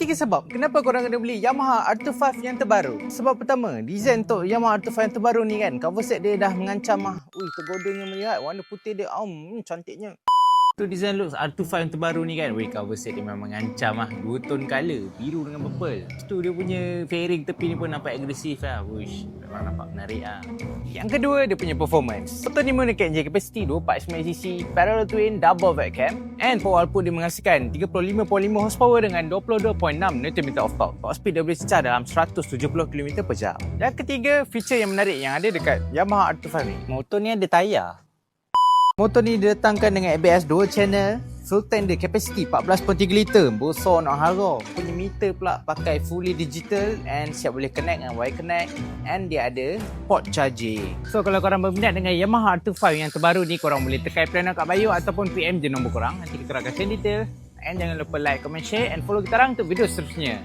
Tiga sebab kenapa korang kena beli Yamaha R25 yang terbaru. Sebab pertama, design untuk Yamaha R25 yang terbaru ni kan, cover set dia dah mengancam Ui, tergodanya melihat warna putih dia. Cantiknya. Tu design looks R25 yang terbaru ni kan. Cover set dia memang mengancam dua tone colour, biru dengan purple. Lepas tu dia punya fairing tepi ni pun nampak agresif lah. Wish, memang nampak menarik lah. Yang kedua, dia punya performance. Motor ni menggunakan engine capacity 249cc, parallel twin, double vac cam, and power output dia menghasilkan 35.5 horsepower dengan 22.6 Nm of torque. Top speed dia boleh cecah dalam 170 km/jam. Yang ketiga, feature yang menarik yang ada dekat Yamaha R25 ni. Motor ni ada tayar. Motor ni didatangkan dengan ABS dual channel, fuel tank dia capacity 14.3 liter, besar nak harga. Punya meter pula pakai fully digital and siap boleh connect dengan wire connect, and dia ada port charging. So kalau korang berminat dengan Yamaha R25 yang terbaru ni, korang boleh tekan plan kat bio ataupun PM je nombor korang. Nanti kita akan send detail. And jangan lupa like, comment, share and follow kita orang untuk video seterusnya.